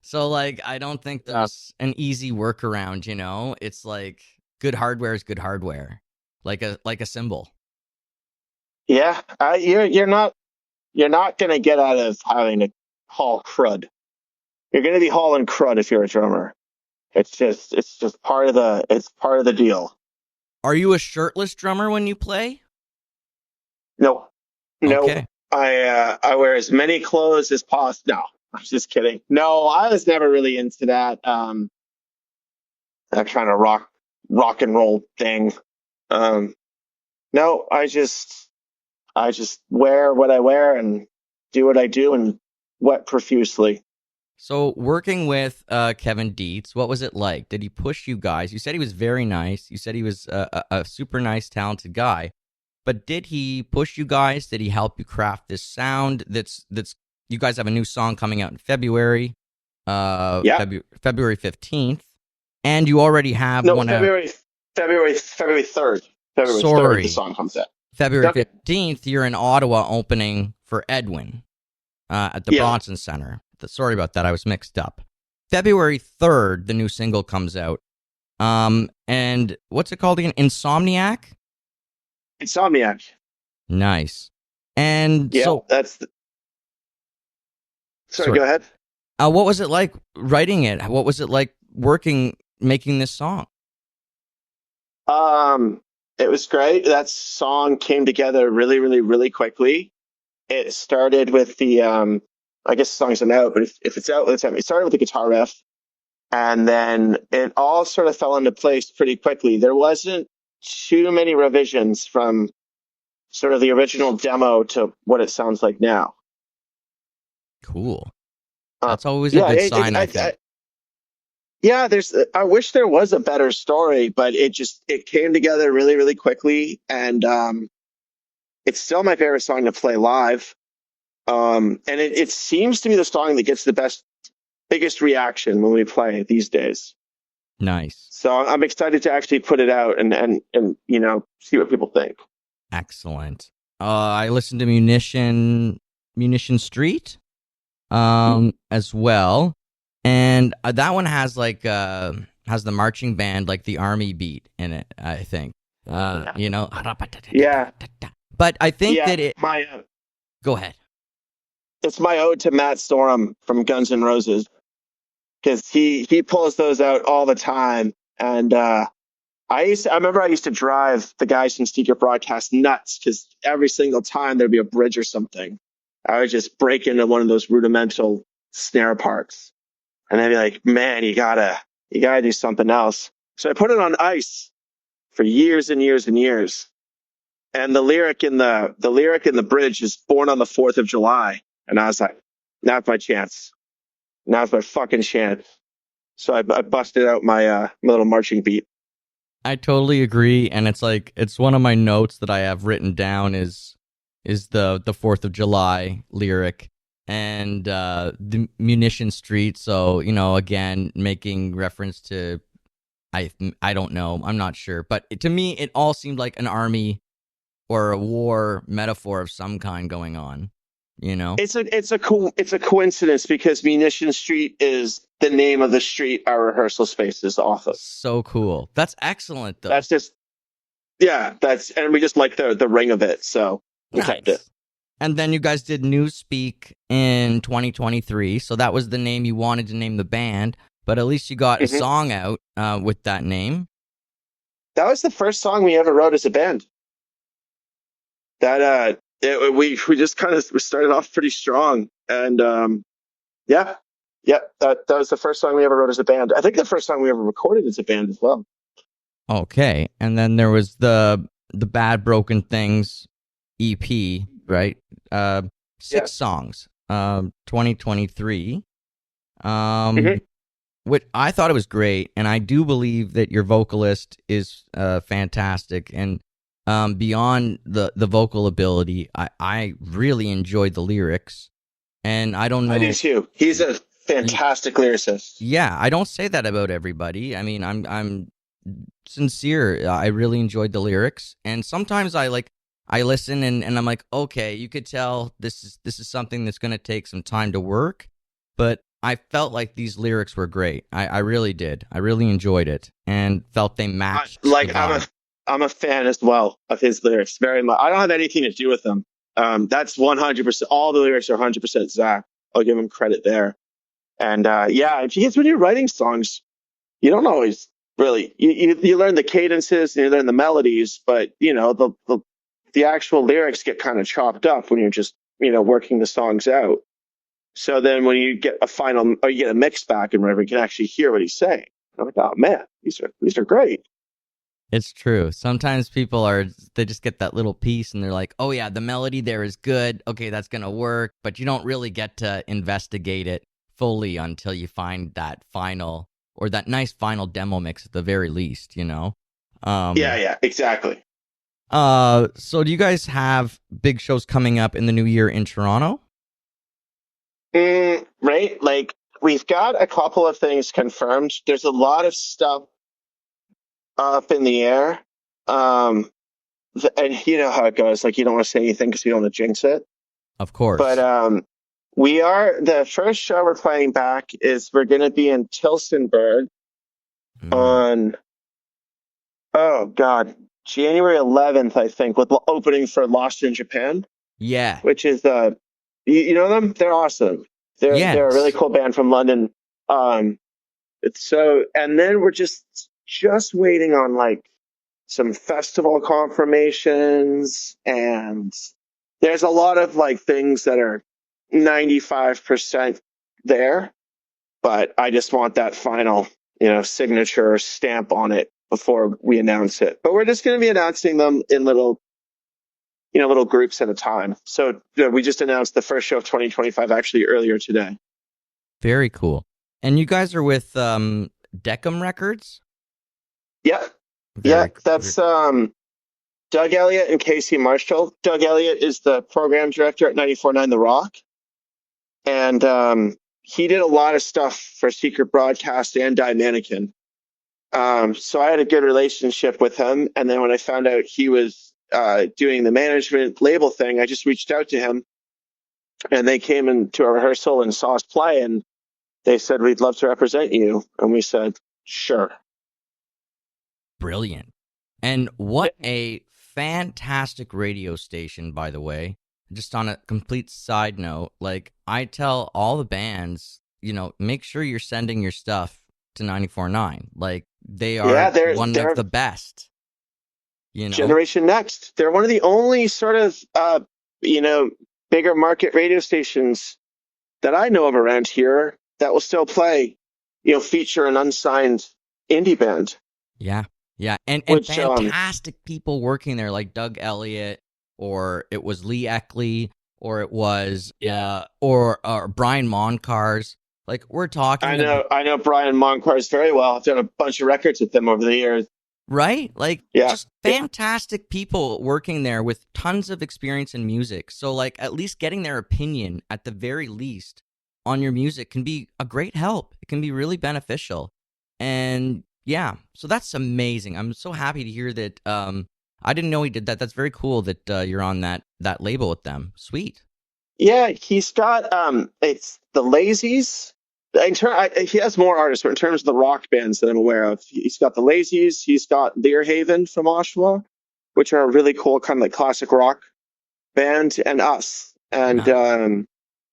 So like, I don't think there's an easy workaround, you know? It's like good hardware is good hardware. Like a cymbal. Yeah, you're not gonna get out of having to haul crud. You're gonna be hauling crud if you're a drummer. It's just part of the deal. Are you a shirtless drummer when you play? No, no. Okay. I wear as many clothes as possible. No, I'm just kidding. No, I was never really into that that kind of rock and roll thing. No, I just wear what I wear and do what I do and wet profusely. So working with Kevin Dietz, what was it like? Did he push you guys? You said he was very nice. You said he was a super nice, talented guy. But did he push you guys? Did he help you craft this sound? That's you guys have a new song coming out in February. Yeah. February 15th. And you already have one February 3rd. February Sorry. 3rd, the song comes out. February 15th, you're in Ottawa opening for Edwin at the Yeah. Bronson Centre. Sorry about that. I was mixed up. February 3rd, the new single comes out. And what's it called again? Insomniac? Insomniac. Nice. And Yeah, so, that's the... Sorry, sorry. go ahead. What was it like writing it? What was it like making this song? It was great. That song came together really, really, really quickly. It started with the I guess the song's not out, but if it's out, let's have it started with the guitar riff, and then it all sort of fell into place pretty quickly. There wasn't too many revisions from sort of the original demo to what it sounds like now. Cool. Uh, That's always a yeah, good sign, I think. yeah. I wish there was a better story, but it came together really, really quickly, and it's still my favorite song to play live. And it seems to be the song that gets the biggest reaction when we play it these days. Nice. So I'm excited to actually put it out and see what people think. Excellent. I listened to Munition Street as well, and that one has has the marching band, like the army beat in it, I think. Yeah. But I think that it... Go ahead. It's my ode to Matt Sorum from Guns N' Roses, because he pulls those out all the time. And I remember I used to drive the guys from Secret Broadcast nuts, because every single time there'd be a bridge or something, I would just break into one of those rudimental snare parts, and they'd be like, "Man, you gotta do something else." So I put it on ice for years and years and years. And the lyric in the bridge is "Born on the 4th of July." And I was like, now's my chance. Now's my fucking chance. So I busted out my little marching beat. I totally agree, and it's one of my notes that I have written down is the 4th of July lyric and the Munition Street. So, again, making reference to I don't know, I'm not sure, but to me it all seemed like an army or a war metaphor of some kind going on. It's a coincidence, because Munition Street is the name of the street our rehearsal space is off of. So cool. That's excellent, though. That's just, yeah, and we just like the ring of it, so we kept it. And then you guys did Newspeak in 2023, so that was the name you wanted to name the band, but at least you got a song out with that name. That was the first song we ever wrote as a band. That we just kind of started off pretty strong, and that was the first song we ever wrote as a band. I think the first song we ever recorded as a band as well. Okay, and then there was the Bad Broken Things EP, right? 6 songs, 2023. Which I thought it was great, and I do believe that your vocalist is fantastic, and beyond the vocal ability, I really enjoyed the lyrics, and I don't know. I do too. He's a fantastic lyricist. Yeah, I don't say that about everybody. I mean, I'm sincere. I really enjoyed the lyrics, and sometimes I listen and I'm like, okay, you could tell this is something that's going to take some time to work, but I felt like these lyrics were great. I really did. I really enjoyed it and felt they matched. I'm a fan as well of his lyrics very much. I don't have anything to do with them. That's 100%. All the lyrics are 100% Zach. I'll give him credit there. And because when you're writing songs, you don't always really you learn the cadences and you learn the melodies, but the actual lyrics get kind of chopped up when you're just working the songs out. So then when you get you get a mix back and whatever, you can actually hear what he's saying. I'm like, oh man, these are great. It's true. Sometimes they just get that little piece and they're like, oh yeah, the melody there is good. Okay, that's going to work. But you don't really get to investigate it fully until you find that final, or that nice final demo mix at the very least, Yeah, exactly. So do you guys have big shows coming up in the new year in Toronto? Right. Like, we've got a couple of things confirmed. There's a lot of stuff up in the air. And you know how it goes. Like, you don't want to say anything because you don't want to jinx it. Of But course. the first show we're playing back is we're going to be in Tilsonburg Mm. on, oh God, January 11th, I think, with opening for Lost in Japan, Yeah. which is you know them? They're awesome. They're a really Yes. cool band from London. Um, it's so, and then we're just waiting on like some festival confirmations, and there's a lot of like things that are 95% there, but I just want that final, signature stamp on it before we announce it. But we're just going to be announcing them in little groups at a time. So we just announced the first show of 2025 actually earlier today. Very cool. And you guys are with Decum Records? Yeah. Yeah. Very That's Doug Elliott and Casey Marshall. Doug Elliott is the program director at 94.9 The Rock. And he did a lot of stuff for Secret Broadcast and Die Mannequin. So I had a good relationship with him. And then when I found out he was doing the management label thing, I just reached out to him, and they came into a rehearsal and saw us play, and they said, "We'd love to represent you." And we said, "Sure." brilliant. And what a fantastic radio station, by the way. Just on a complete side note, like I tell all the bands, make sure you're sending your stuff to 94.9. Like they Yeah, are one of they're the best, you know? Generation Next. They're one of the only sort of you know bigger market radio stations that I know of around here that will still play, feature an unsigned indie band, Yeah. Yeah. And which fantastic people working there like Doug Elliott, or it was Lee Eckley, or it was or Brian Moncars. Like we're I talking know I know Brian Moncars very well. I've done a bunch of records with them over the years. right? Like Yeah. just fantastic people working there with tons of experience in music. So like at least getting their opinion at the very least on your music can be a great help. It can be really beneficial. And yeah, so that's amazing. I'm so happy to hear that I didn't know he did that. That's very cool that you're on that label with them. Sweet. Yeah, he's got it's the Lazies. He has more artists, but in terms of the rock bands that I'm aware of, he's got the Lazies. He's got Learhaven from Oshawa, which are a really cool kind of like classic rock band, and us. And Yeah.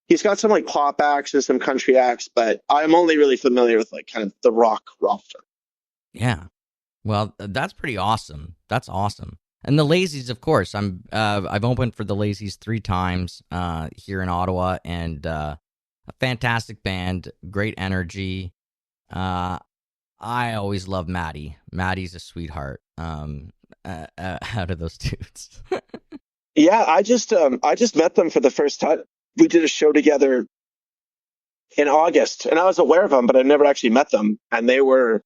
he's got some like pop acts and some country acts, but I'm only really familiar with like kind of the rock roster. Yeah. Well, that's pretty awesome. That's awesome. And the Lazies, of course. I've opened for the Lazies 3 times here in Ottawa, and a fantastic band, great energy. I always love Maddie. Maddie's a sweetheart. Out of those dudes. Yeah, I just met them for the first time. We did a show together in August, and I was aware of them, but I never actually met them. And they were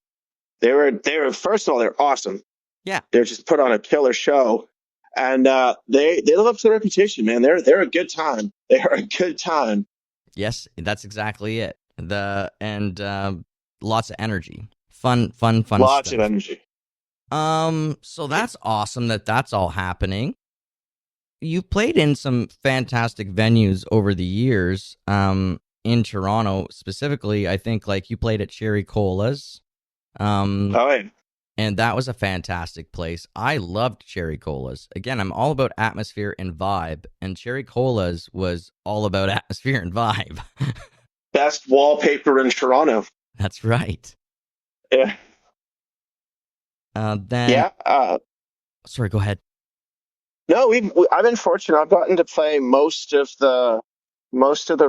first of all, they're awesome. Yeah. They're just put on a killer show, and they live up to their reputation, man. They're a good time. They are a good time. Yes, that's exactly it. Lots of energy, fun Lots of stuff. energy. So that's awesome that's all happening. You've played in some fantastic venues over the years. In Toronto specifically, I think like you played at Cherry Cola's. Oh, yeah. And that was a fantastic place. I loved Cherry Cola's. Again, I'm all about atmosphere and vibe, and Cherry Cola's was all about atmosphere and vibe. Best wallpaper in Toronto. That's right. Yeah. Then, Yeah. sorry, go ahead. No, I've been fortunate. I've gotten to play most of the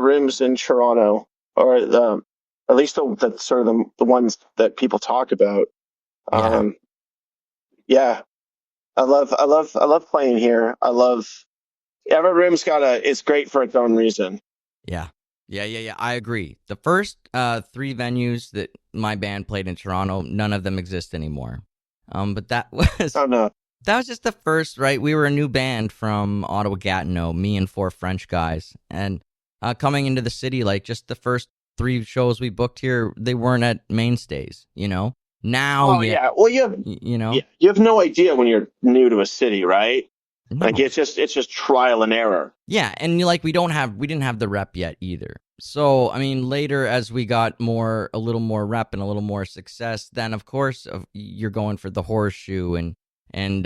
rooms in Toronto, or at least the sort of the ones that people talk about. Yeah, Yeah, I love playing here. I love every room's it's great for its own reason. yeah, yeah. I agree. The first 3 venues that my band played in Toronto, none of them exist anymore. But that was Oh no. that was just the first, right? We were a new band from Ottawa Gatineau, me and 4 French guys, and coming into the city, like just the first 3 shows we booked here, they weren't at mainstays. Now, Oh yeah. Well, you have you know, yeah, you have no idea when you're new to a city, right? No. Like it's just trial and error. Yeah, and we didn't have the rep yet either. So I mean, later as we got a little more rep and a little more success, then of course you're going for the Horseshoe and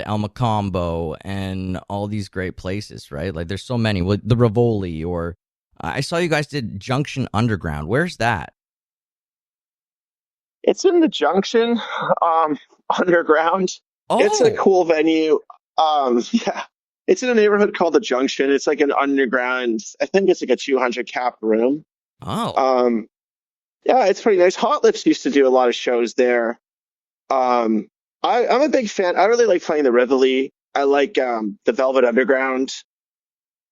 El Macombo and all these great places, right? Like there's so many. The Rivoli, or I saw you guys did Junction Underground. Where's that? It's in the Junction, underground. It's a Oh, cool venue. Yeah, it's in a neighborhood called the Junction. It's like an underground. I think it's like a 200 cap room. oh, Um, yeah, it's pretty nice. Hot Lips used to do a lot of shows there. Um, I'm a big fan. I really like playing the Rivoli. I like the Velvet Underground,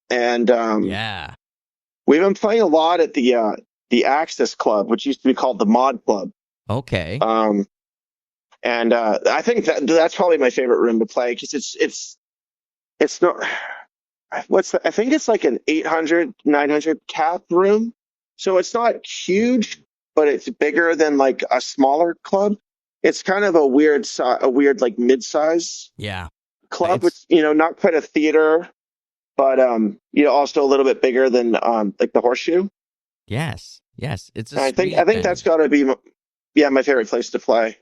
and yeah. we've been playing a lot at the Axis Club, which used to be called the Mod Club. Okay. And I think that's probably my favorite room to play because it's not I think it's like an 800 900 cap room, so it's not huge, but it's bigger than like a smaller club. It's kind of a weird like mid-size Yeah. club, It's which not quite a theater, but also a little bit bigger than like the Horseshoe. yes. It's a And sweet I think venue. that's got to be my favorite place to play.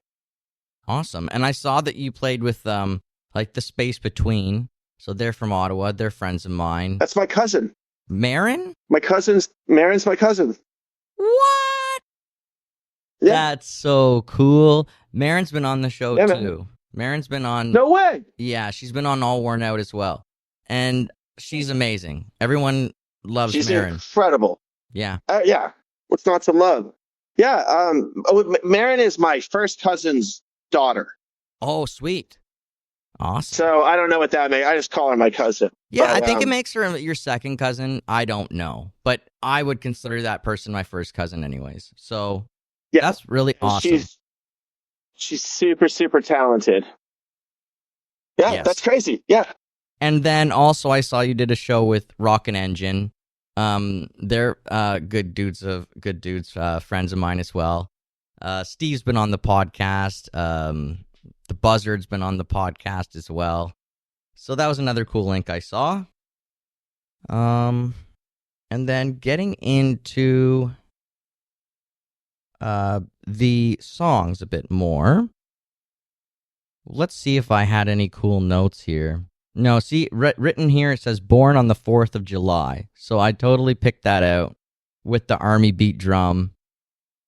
Awesome. And I saw that you played with like the Space Between. So they're from Ottawa. They're friends of mine. That's my cousin. Marin? Marin's my cousin. What? Yeah. That's so cool. Marin's been on the show Yeah, too. man. Marin's been on. No way. Yeah, she's been on All Worn Out as well. And she's amazing. Everyone loves She's Marin. incredible. Yeah. Yeah. What's not to love? Yeah. Marin is my first cousin's daughter. Oh, sweet. Awesome. So I don't know what that makes. I just call her my cousin. Yeah, But, I think it makes her your second cousin. I don't know. But I would consider that person my first cousin anyways. So yeah, that's really awesome. She's super, super talented. Yeah, Yes. That's crazy. Yeah. And then also I saw you did a show with Rockin' Engine. They're good dudes, friends of mine as well. Steve's been on the podcast. The Buzzard's been on the podcast as well. So that was another cool link I saw. And then getting into the songs a bit more. Let's see if I had any cool notes here. No, see, written here it says born on the 4th of July. So I totally picked that out with the army beat drum.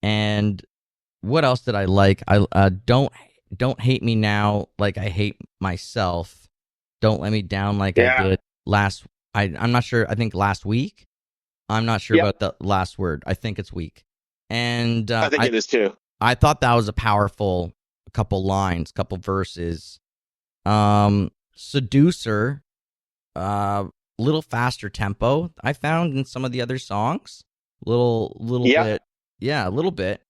And what else did I like? I don't hate me now like I hate myself. Don't let me down like I did I'm not sure. I think last week. I'm not sure about the last word. I think it's week. And I think it is too. I thought that was a powerful couple lines, couple verses. Seducer, little faster tempo. I found in some of the other songs, little bit, a little bit,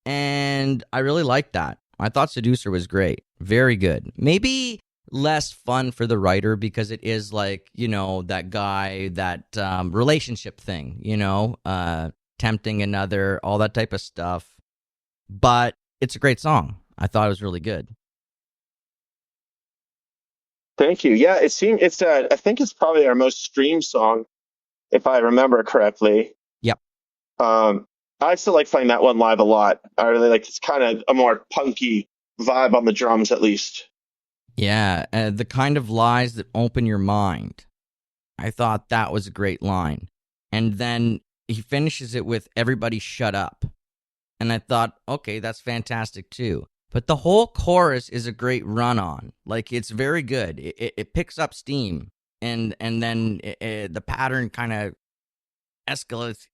and I really liked that. I thought Seducer was great, very good. Maybe less fun for the writer because it is like that guy, that relationship thing, tempting another, all that type of stuff. But it's a great song. I thought it was really good. Thank you. Yeah, I think it's probably our most streamed song, if I remember correctly. Yep. I still like playing that one live a lot. I really like it's kind of a more punky vibe on the drums, at least. Yeah, the kind of lies that open your mind. I thought that was a great line. And then he finishes it with everybody shut up. And I thought, okay, that's fantastic too. But the whole chorus is a great run-on. Like, it's very good. It picks up steam. And then the pattern kind of escalates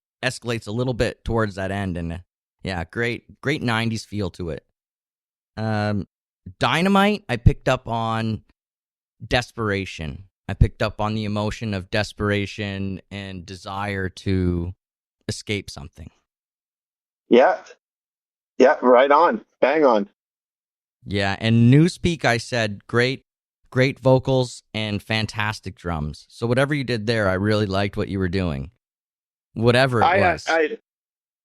a little bit towards that end. And yeah, great 90s feel to it. Dynamite, I picked up on desperation. I picked up on the emotion of desperation and desire to escape something. Yeah, right on. Bang on. Yeah, and Newspeak, I said, great vocals and fantastic drums. So whatever you did there, I really liked what you were doing. Whatever it was.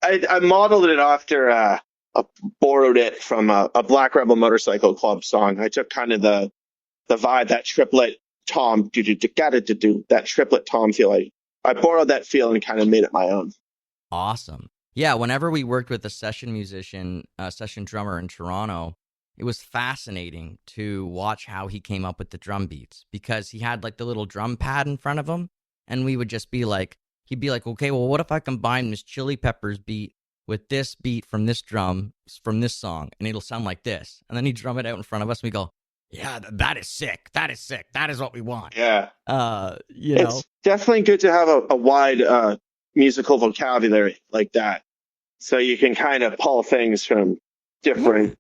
I modeled it after, borrowed it from a Black Rebel Motorcycle Club song. I took kind of the vibe, that triplet tom, do do do gotta do that triplet tom feel. I borrowed that feel and kind of made it my own. Awesome. Yeah, whenever we worked with a session musician, session drummer in Toronto, it was fascinating to watch how he came up with the drum beats, because he had like the little drum pad in front of him, and we would just be like, he'd be like, okay, well, what if I combine this Chili Peppers beat with this beat from this drum, from this song, and it'll sound like this. And then he'd drum it out in front of us, and we go, yeah, that is sick. That is sick. That is what we want. Yeah. You know, It's definitely good to have a wide musical vocabulary like that. So you can kind of pull things from different,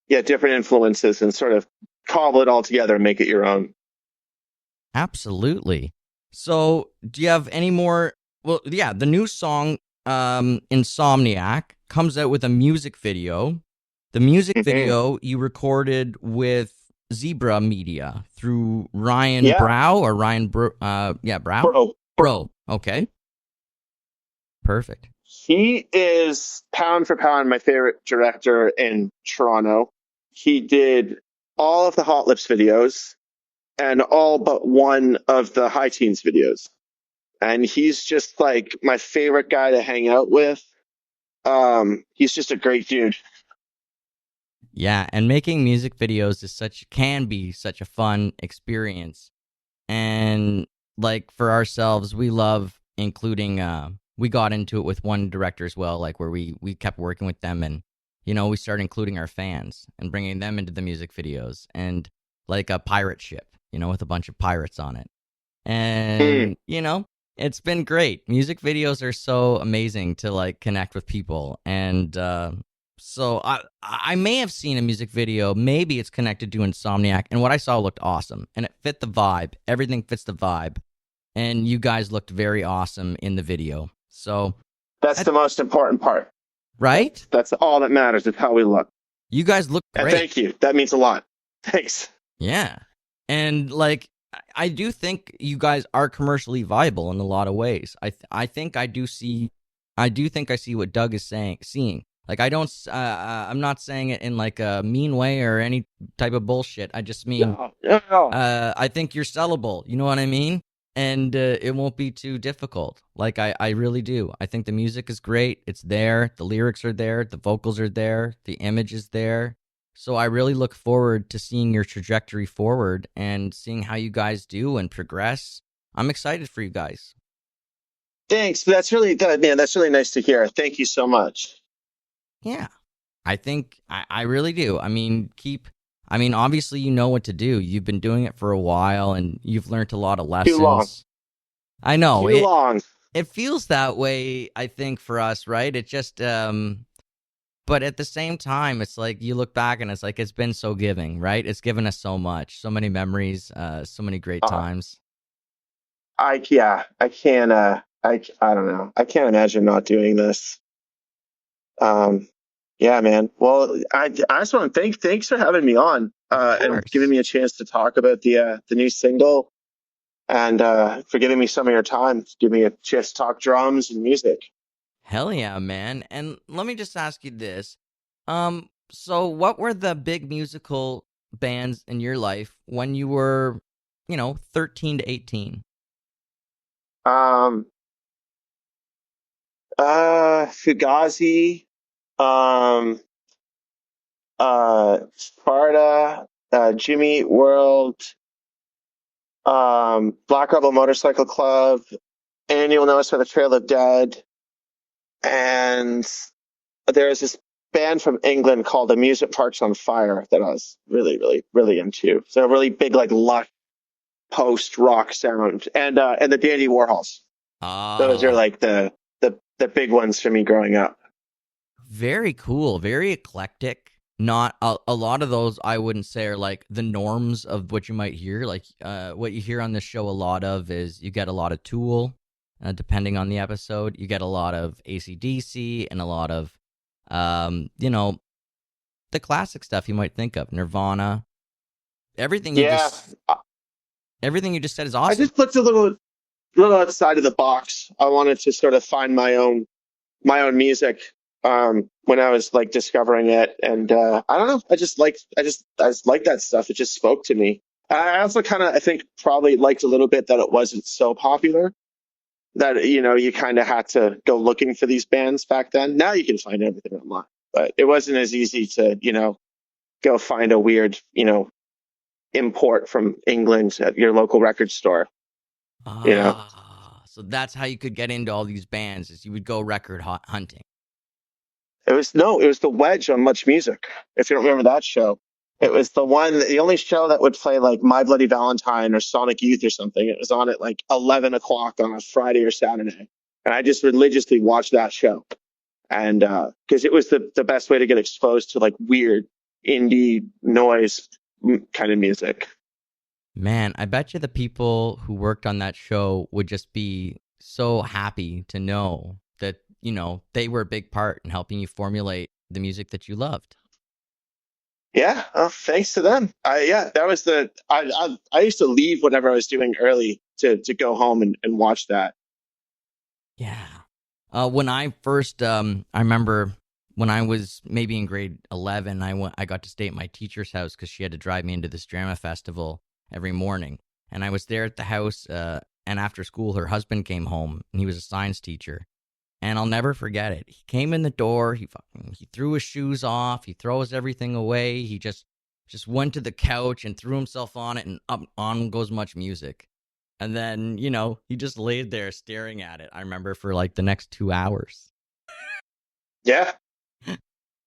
different influences and sort of cobble it all together and make it your own. absolutely. So, do you have any more? Well, yeah, the new song, Insomniac, comes out with a music video. The music video you recorded with Zebra Media through Ryan Brow or Ryan Brow? Bro. Okay. Perfect. He is pound for pound my favorite director in Toronto. He did all of the Hot Lips videos and all but one of the High Teens videos. And he's just like my favorite guy to hang out with. He's just a great dude. Yeah, and making music videos can be such a fun experience. And like for ourselves, we love including we got into it with one director as well, like where we kept working with them, and you know, we started including our fans and bringing them into the music videos, and like a pirate ship, you know, with a bunch of pirates on it. And you know, it's been great. Music videos are so amazing to like connect with people. And so I may have seen a music video, maybe it's connected to Insomniac, and what I saw looked awesome, and it fit the vibe. Everything fits the vibe, and you guys looked very awesome in the video. So that's the most important part, right? That's all that matters, is how we look. You guys look great. And thank you. That means a lot. Thanks. Yeah, and like I do think you guys are commercially viable in a lot of ways. I think I see what Doug is seeing. Like, I don't, I'm not saying it in like a mean way or any type of bullshit. I just mean, I think you're sellable. You know what I mean? And it won't be too difficult. Like, I really do. I think the music is great. It's there. The lyrics are there. The vocals are there. The image is there. So I really look forward to seeing your trajectory forward and seeing how you guys do and progress. I'm excited for you guys. Thanks. That's really good, man. That's really nice to hear. Thank you so much. Yeah, I think I really do. I mean, obviously you know what to do. You've been doing it for a while and you've learned a lot of lessons. Too long. I know. Too long. It feels that way, I think, for us, right? It just, but at the same time, it's like you look back and it's like it's been so giving, right? It's given us so much, so many memories, so many great times. I can't, I don't know. I can't imagine not doing this. Yeah, man. Well, I just want to thanks for having me on, and giving me a chance to talk about the new single, and for giving me some of your time, give me a chance to talk drums and music. Hell yeah, man. And let me just ask you this. So what were the big musical bands in your life when you were, 13 to 18? Fugazi, Sparta, Jimmy Eat World, Black Rebel Motorcycle Club, Annual Notice for the Trail of Dead, and there's this band from England called Amusement Parks on Fire that I was really, really, really into. So a really big, like, lush post rock sound, and the Dandy Warhols. Those are like the big ones for me growing up. Very cool, very eclectic. Not a lot of those I wouldn't say are like the norms of what you might hear. Like what you hear on this show a lot of is you get a lot of Tool, depending on the episode. You get a lot of AC/DC and a lot of, the classic stuff you might think of. Nirvana. Everything you just said is awesome. I just looked a little outside of the box. I wanted to sort of find my own music when I was like discovering it, and I don't know. I just liked that stuff. It just spoke to me. I also kind of, I think, probably liked a little bit that it wasn't so popular that, you kind of had to go looking for these bands back then. Now you can find everything online, but it wasn't as easy to, go find a weird, import from England at your local record store. You know, So that's how you could get into all these bands, is you would go record hunting. it was no, it was the Wedge on Much Music. If you don't remember that show, it was the only show that would play like My Bloody Valentine or Sonic Youth or something. It was on at like 11 o'clock on a Friday or Saturday, and I just religiously watched that show. And because it was the best way to get exposed to like weird indie noise kind of music. Man, I bet you the people who worked on that show would just be so happy to know that, they were a big part in helping you formulate the music that you loved. Yeah, thanks to them. Yeah, that was I used to leave whatever I was doing early to go home and watch that. Yeah. When I first, I remember when I was maybe in grade 11, I got to stay at my teacher's house because she had to drive me into this drama festival every morning. And I was there at the house, and after school, her husband came home, and he was a science teacher. And I'll never forget it. He came in the door, he threw his shoes off, he throws everything away, he just went to the couch and threw himself on it, and up on goes MuchMusic. And then, he just laid there staring at it, I remember, for like the next 2 hours. Yeah,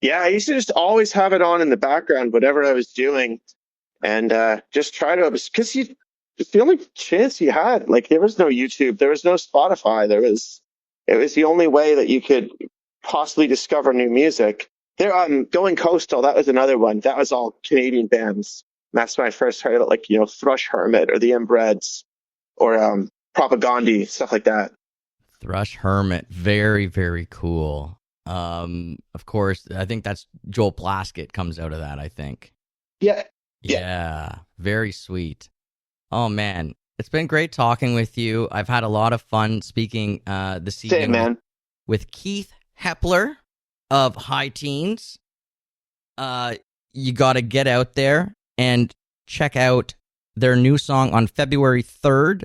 yeah. I used to just always have it on in the background, whatever I was doing, and just try to because it's the only chance you had. Like there was no YouTube, there was no Spotify, it was the only way that you could possibly discover new music. There, Going Coastal, that was another one. That was all Canadian bands. That's when I first heard it, like Thrush Hermit or the Inbreds or Propagandhi, stuff like that. Thrush Hermit, very, very cool. Of course, I think that's Joel Plaskett comes out of that, I think. Yeah, yeah. Yeah, very sweet. Oh, man. It's been great talking with you. I've had a lot of fun speaking this Same, evening man. with Keith Heppler of HIGHTEENS. You got to get out there and check out their new song on February 3rd.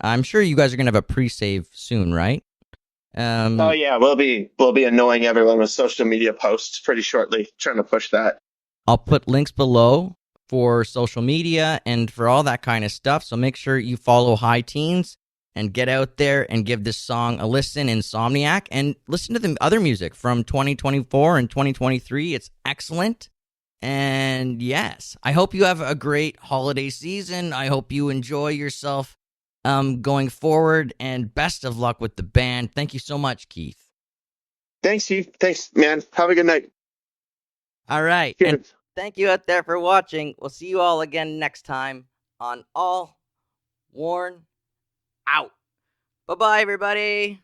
I'm sure you guys are going to have a pre-save soon, right? Oh yeah, we'll be annoying everyone with social media posts pretty shortly, trying to push that. I'll put links below for social media and for all that kind of stuff. So make sure you follow HIGHTEENS and get out there and give this song a listen, Insomniac, and listen to the other music from 2024 and 2023. It's excellent. And yes, I hope you have a great holiday season. I hope you enjoy yourself going forward, and best of luck with the band. Thank you so much, Keith. Thanks, Steve. Thanks, man. Have a good night. All right. Cheers. And thank you out there for watching. We'll see you all again next time on All Worn Out. Bye-bye, everybody.